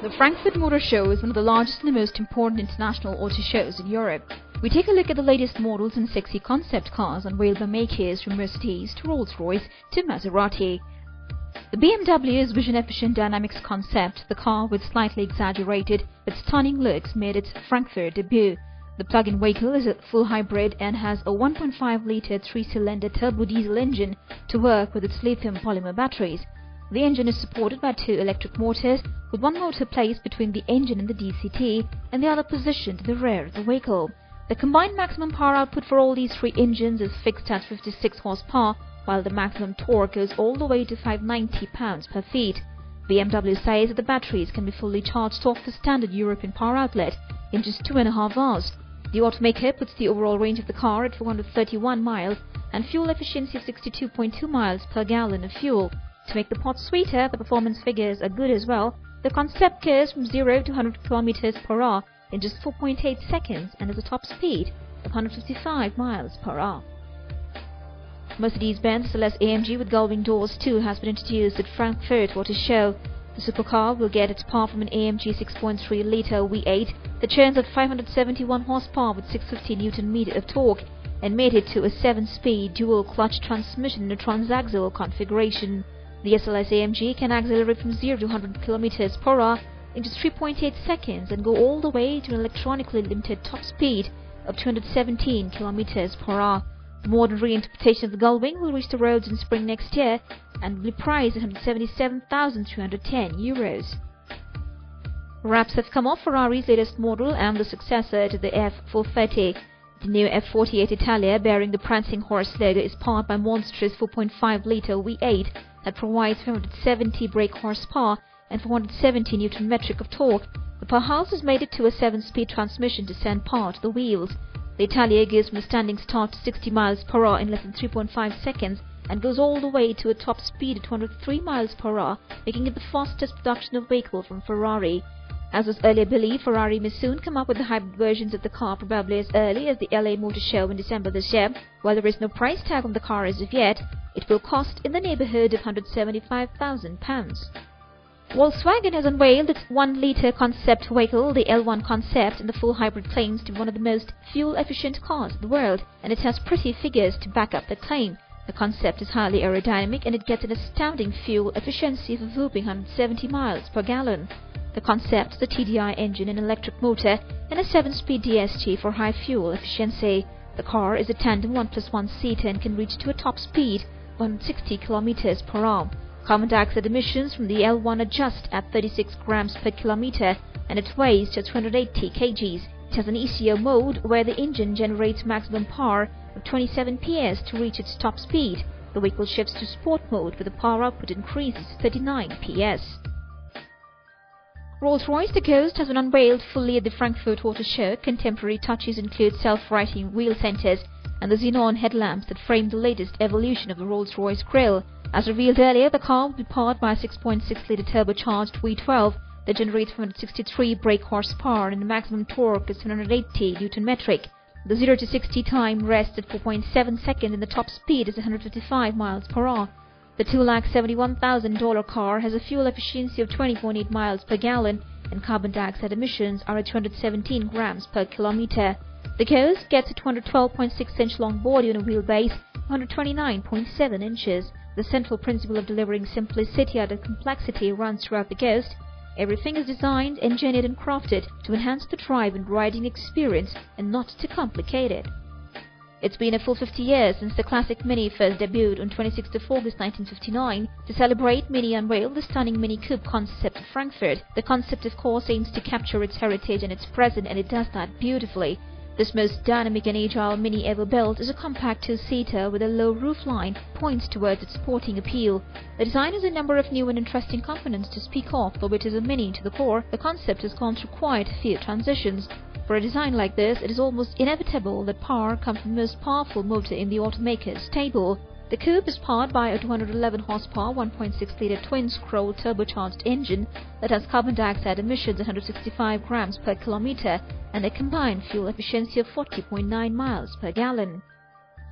The Frankfurt Motor Show is one of the largest and the most important international auto shows in Europe. We take a look at the latest models and sexy concept cars unveiled by makers from Mercedes to Rolls Royce to Maserati. The BMW's vision-efficient dynamics concept, the car with slightly exaggerated but stunning looks, made its Frankfurt debut. The plug-in vehicle is a full hybrid and has a 1.5-litre 3-cylinder turbo diesel engine to work with its lithium polymer batteries. The engine is supported by two electric motors, with one motor placed between the engine and the DCT and the other positioned to the rear of the vehicle. The combined maximum power output for all these three engines is fixed at 56 horsepower, while the maximum torque goes all the way to 590 pounds-per-feet. BMW says that the batteries can be fully charged off the standard European power outlet in just 2.5 hours. The automaker puts the overall range of the car at 431 miles and fuel efficiency of 62.2 miles per gallon of fuel. To make the pot sweeter, the performance figures are good as well. The concept goes from 0 to 100 km per hour in just 4.8 seconds and has a top speed of 155 miles per hour. Mercedes-Benz SLS AMG with gullwing doors too has been introduced at Frankfurt Motor Show. The supercar will get its power from an AMG 6.3-litre V8 that churns at 571 horsepower with 650 Nm of torque and made it to a 7-speed dual-clutch transmission in a transaxle configuration. The SLS AMG can accelerate from 0 to 100 km per hour in just 3.8 seconds and go all the way to an electronically limited top speed of 217 km per hour. The modern reinterpretation of the gullwing will reach the roads in spring next year and will be priced at €177,310. Wraps have come off Ferrari's latest model and the successor to the F430. The new F48 Italia, bearing the prancing horse logo, is powered by a monstrous 4.5-litre V8 that provides 570 brake horsepower and 470 Nm of torque. The powerhouse has made it to a 7-speed transmission to send power to the wheels. The Italia goes from a standing start to 60 miles per hour in less than 3.5 seconds and goes all the way to a top speed of 203 miles per hour, making it the fastest production of vehicle from Ferrari. As was earlier believed, Ferrari may soon come up with the hybrid versions of the car, probably as early as the LA Motor Show in December this year. While there is no price tag on the car as of yet, it will cost in the neighbourhood of £175,000. Volkswagen has unveiled its 1-litre concept vehicle, the L1 Concept, and the full hybrid claims to be one of the most fuel-efficient cars in the world, and it has pretty figures to back up the claim. The Concept is highly aerodynamic and it gets an astounding fuel efficiency of a whopping 170 miles per gallon. The Concept is a TDI engine and electric motor and a 7-speed DSG for high fuel efficiency. The car is a tandem 1+1 seater and can reach to a top speed of 160 km per hour. Carbon dioxide emissions from the L1 are just at 36 grams per kilometer and it weighs just 280 kgs. It has an ECO mode where the engine generates maximum power of 27 PS to reach its top speed. The vehicle shifts to sport mode where the power output increases to 39 PS. Rolls Royce The Ghost has been unveiled fully at the Frankfurt Motor Show. Contemporary touches include self-righting wheel centers and the xenon headlamps that frame the latest evolution of the Rolls Royce grille. As revealed earlier, the car will be powered by a 6.6-litre turbocharged V12 that generates 463 brake horsepower and the maximum torque is 780 Nm. The 0 to 60 time rests at 4.7 seconds and the top speed is 155 miles per hour. The $271,000 car has a fuel efficiency of 20.8 miles per gallon and carbon dioxide emissions are at 217 grams per kilometer. The Ghost gets a 212.6-inch long body on a wheelbase of 129.7 inches. The central principle of delivering simplicity out of complexity runs throughout the Ghost. Everything is designed, engineered and crafted to enhance the drive and riding experience and not to complicate it. It's been a full 50 years since the classic Mini first debuted on 26th of August 1959. To celebrate, Mini unveiled the stunning Mini Coupe concept at Frankfurt. The concept, of course, aims to capture its heritage and its present, and it does that beautifully. This most dynamic and agile Mini ever built is a compact 2-seater with a low roofline, points towards its sporting appeal. The design has a number of new and interesting components to speak of, though it is a Mini to the core. The concept has gone through quite a few transitions. For a design like this, it is almost inevitable that power comes from the most powerful motor in the automaker's stable. The Coupe is powered by a 211 horsepower 1.6-litre twin-scroll turbocharged engine that has carbon dioxide emissions of 165 grams per kilometer and a combined fuel efficiency of 40.9 miles per gallon.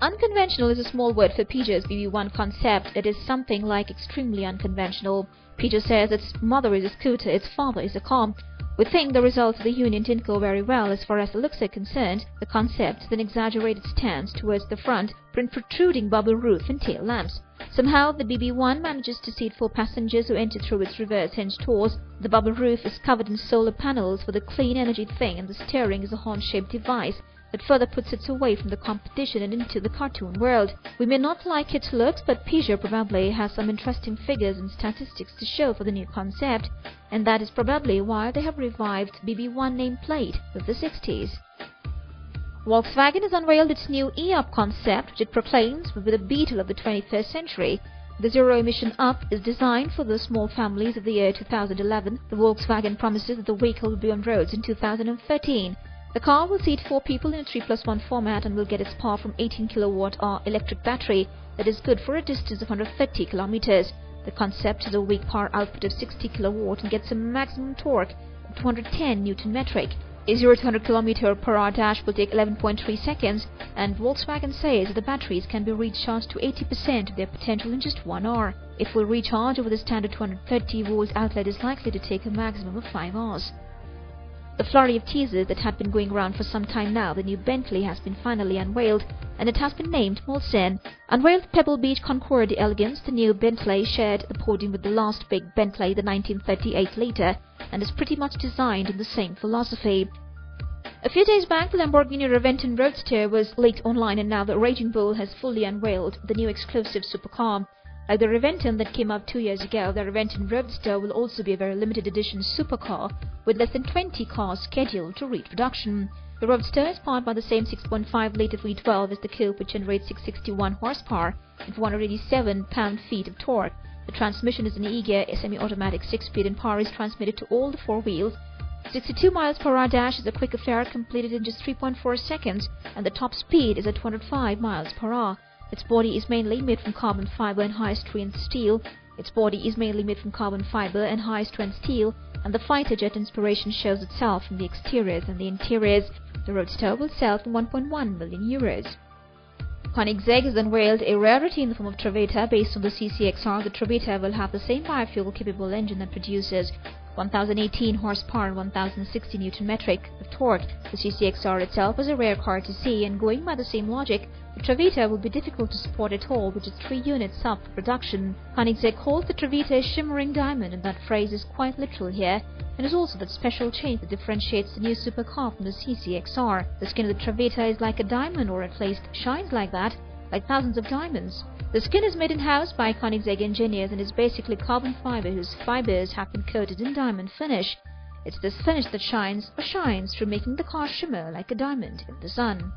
Unconventional is a small word for Peugeot's BB1 concept. It is something like extremely unconventional. Peugeot says its mother is a scooter, its father is a car. We think the results of the union didn't go very well as far as the looks are concerned. The concept is an exaggerated stance towards the front, protruding bubble roof and tail lamps. Somehow, the BB1 manages to seat 4 passengers who enter through its reverse hinge doors. The bubble roof is covered in solar panels for the clean energy thing, and the steering is a horn-shaped device that further puts it away from the competition and into the cartoon world. We may not like its looks, but Peugeot probably has some interesting figures and statistics to show for the new concept, and that is probably why they have revived BB1 nameplate of the 60s. Volkswagen has unveiled its new e-up concept, which it proclaims will be the Beetle of the 21st century. The zero-emission Up is designed for the small families of the year 2011. The Volkswagen promises that the vehicle will be on roads in 2013. The car will seat 4 people in a 3+1 format and will get its power from 18 kWh electric battery that is good for a distance of 130 kilometers. The concept has a weak power output of 60 kW and gets a maximum torque of 210 Nm. A 0 to 100 km/h dash will take 11.3 seconds, and Volkswagen says that the batteries can be recharged to 80% of their potential in just 1 hour. A full recharge over the standard 230-volt outlet is likely to take a maximum of 5 hours. The flurry of teasers that had been going around for some time now, the new Bentley has been finally unveiled, and it has been named Molson. Unveiled Pebble Beach Concorde Elegance, the new Bentley shared the podium with the last big Bentley, the 1938 later, and is pretty much designed in the same philosophy. A few days back, the Lamborghini Reventon Roadster was leaked online, and now the Raging Bull has fully unveiled the new exclusive supercar. Like the Reventon that came out 2 years ago, the Reventon Roadster will also be a very limited edition supercar with less than 20 cars scheduled to reach production. The Roadster is powered by the same 6.5-litre V12 as the coupe, which generates 661 horsepower and 487 pound-feet of torque. The transmission is an e-gear semi-automatic 6-speed, and power is transmitted to all the 4 wheels. 62 mph dash is a quick affair completed in just 3.4 seconds, and the top speed is at 205 mph. Its body is mainly made from carbon fiber and high-strength steel. and high-strength steel, and the fighter jet inspiration shows itself in the exteriors and the interiors. The Roadster will sell for 1.1 million euros. Koenigsegg has unveiled a rarity in the form of Trevita. Based on the CCXR, the Trevita will have the same biofuel-capable engine that produces 1018 horsepower and 1060 Nm of torque. The CCXR itself is a rare car to see, and going by the same logic, the Trevita will be difficult to support at all, which is 3 units up for production. Koenigsegg calls the Trevita a shimmering diamond, and that phrase is quite literal here, and is also that special change that differentiates the new supercar from the CCXR. The skin of the Trevita is like a diamond, or at least shines like that, like thousands of diamonds. The skin is made in-house by Koenigsegg engineers and is basically carbon fiber whose fibers have been coated in diamond finish. It's this finish that shines through making the car shimmer like a diamond in the sun.